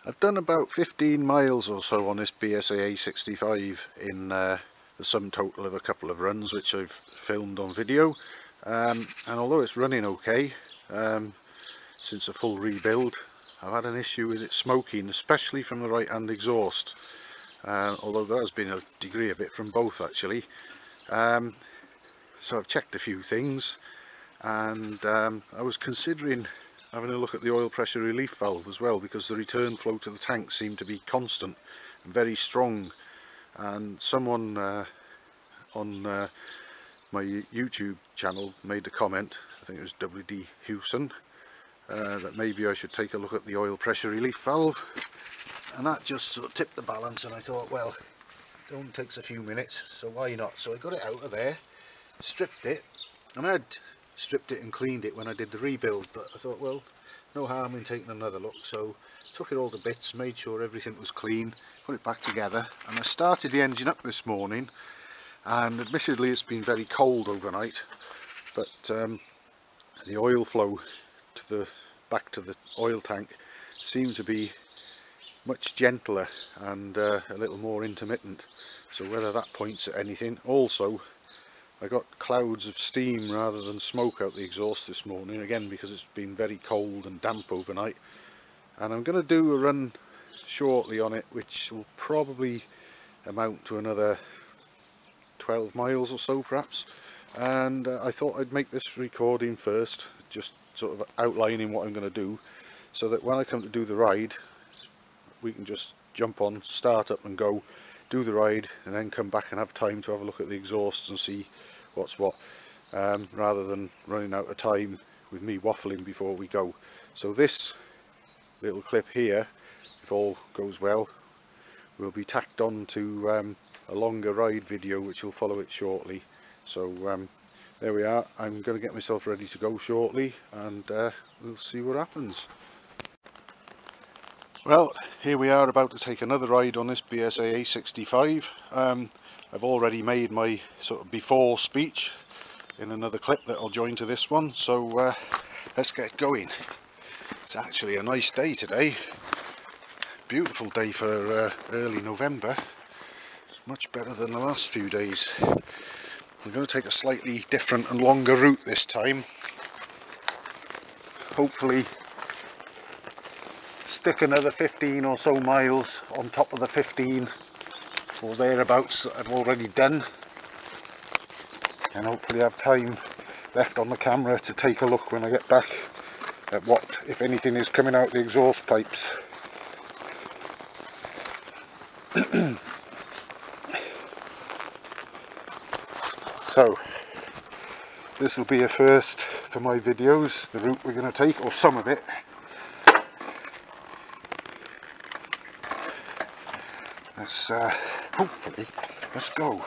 I've done about 15 miles or so on this BSA A65 in the sum total of a couple of runs which I've filmed on video, and although it's running okay since a full rebuild, I've had an issue with it smoking, especially from the right hand exhaust, although there has been a degree of it from both actually. So I've checked a few things, and I was considering having a look at the oil pressure relief valve as well, because the return flow to the tank seemed to be constant and very strong. And someone on my YouTube channel made a comment, I think it was WD Hewson, that maybe I should take a look at the oil pressure relief valve, and that just sort of tipped the balance, and I thought, well, it only takes a few minutes, so why not? So I got it out of there, stripped it, and I had stripped it and cleaned it when I did the rebuild, but I thought, well, no harm in taking another look. So took it all to bits, made sure everything was clean, put it back together, and I started the engine up this morning, and admittedly it's been very cold overnight, but the oil flow to back to the oil tank seemed to be much gentler and a little more intermittent, so whether that points at anything. Also, I got clouds of steam rather than smoke out the exhaust this morning, again because it's been very cold and damp overnight. And I'm going to do a run shortly on it, which will probably amount to another 12 miles or so perhaps. And I thought I'd make this recording first, just sort of outlining what I'm going to do, so that when I come to do the ride we can just jump on, start up and go, do the ride, and then come back and have time to have a look at the exhausts and see what's what, rather than running out of time with me waffling before we go. So this little clip here, if all goes well, will be tacked on to a longer ride video which will follow it shortly. So there we are. I'm going to get myself ready to go shortly, and we'll see what happens. Well, here we are about to take another ride on this BSA A65. I've already made my sort of before speech in another clip that I'll join to this one, so let's get going. It's actually a nice day today, beautiful day for early November, much better than the last few days. I'm going to take a slightly different and longer route this time, hopefully stick another 15 or so miles on top of the 15 or thereabouts that I've already done, and hopefully have time left on the camera to take a look when I get back at what, if anything, is coming out the exhaust pipes. So this will be a first for my videos, the route we're going to take, or some of it. Hopefully, let's go.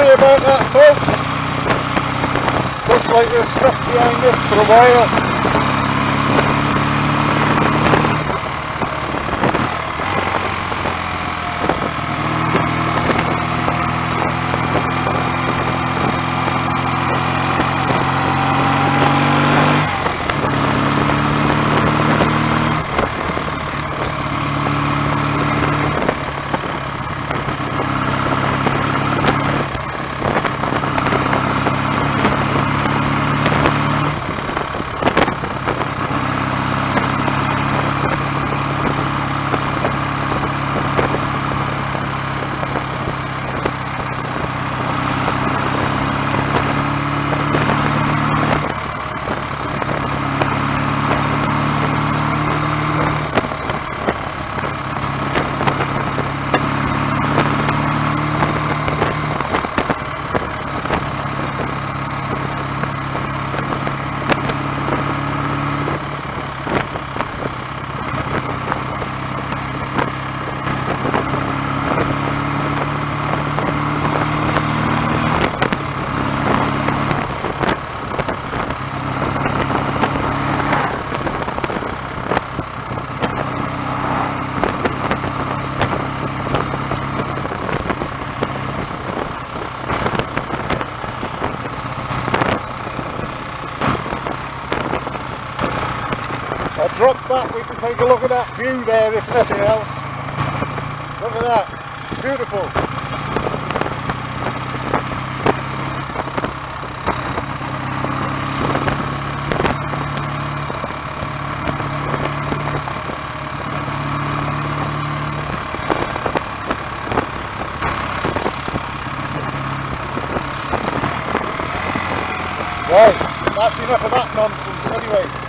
Sorry about that, folks. Looks like we're stuck behind this for a while. I'll drop back, we can take a look at that view there if nothing else. Look at that, beautiful. Right, that's enough of that nonsense anyway.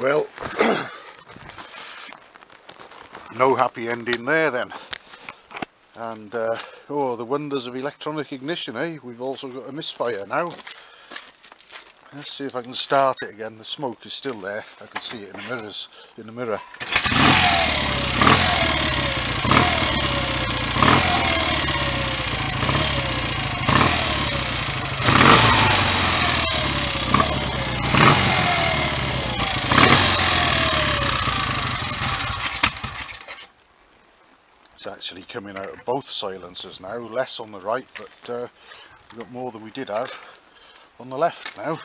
Well, no happy ending there then. And oh, the wonders of electronic ignition, eh? We've also got a misfire now. Let's see if I can start it again. The smoke is still there. I can see it in the mirror. It's actually coming out of both silencers now, less on the right, but we've got more than we did have on the left now.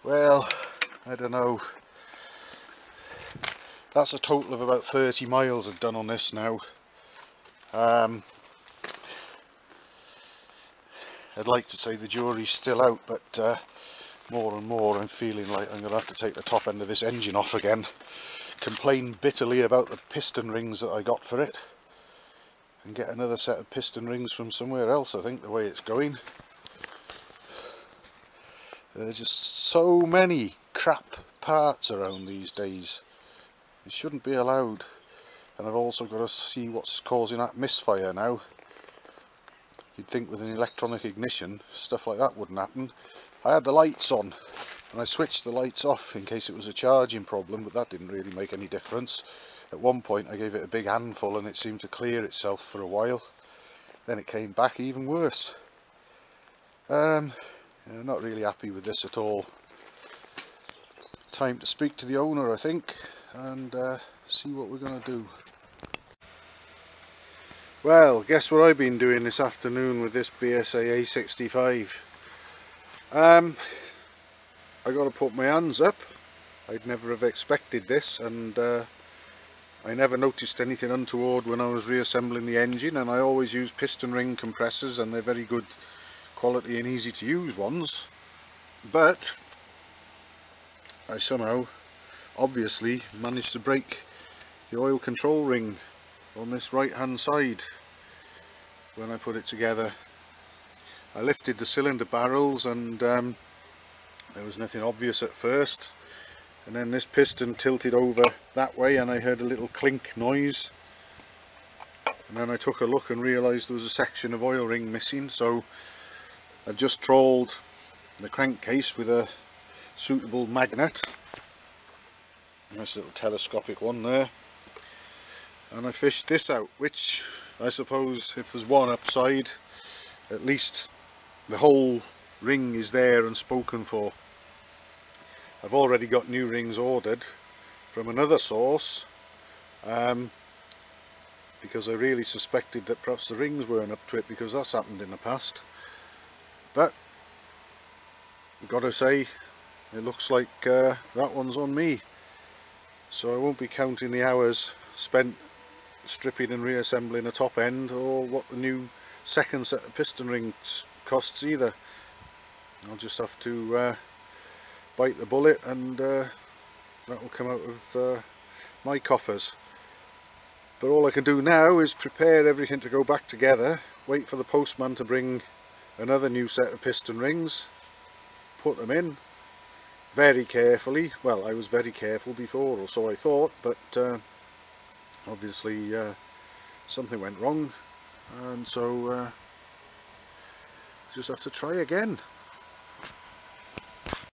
Well, I don't know. That's a total of about 30 miles I've done on this now. I'd like to say the jury's still out, but more and more I'm feeling like I'm going to have to take the top end of this engine off again. Complain bitterly about the piston rings that I got for it, and get another set of piston rings from somewhere else, I think, the way it's going. There's just so many crap parts around these days. It shouldn't be allowed. And I've also got to see what's causing that misfire now. You'd think with an electronic ignition stuff like that wouldn't happen. I had the lights on and I switched the lights off in case it was a charging problem, but that didn't really make any difference. At one point I gave it a big handful and it seemed to clear itself for a while. Then it came back even worse. I'm not really happy with this at all. Time to speak to the owner, I think, and see what we're going to do. Well, guess what I've been doing this afternoon with this BSA A65. I got to put my hands up. I'd never have expected this, and I never noticed anything untoward when I was reassembling the engine, and I always use piston ring compressors and they're very good quality and easy to use ones. But I somehow obviously managed to break the oil control ring on this right hand side when I put it together. I lifted the cylinder barrels and there was nothing obvious at first, and then this piston tilted over that way and I heard a little clink noise, and then I took a look and realised there was a section of oil ring missing. So I've just trawled the crankcase with a suitable magnet, nice little telescopic one there, and I fished this out, which I suppose, if there's one upside, at least the whole ring is there and spoken for. I've already got new rings ordered from another source, because I really suspected that perhaps the rings weren't up to it, because that's happened in the past. But I've got to say, it looks like that one's on me, so I won't be counting the hours spent stripping and reassembling a top end, or what the new second set of piston rings costs either. I'll just have to bite the bullet, and that will come out of my coffers. But all I can do now is prepare everything to go back together, wait for the postman to bring another new set of piston rings, put them in very carefully. Well, I was very careful before, or so I thought, but obviously something went wrong, and so just have to try again.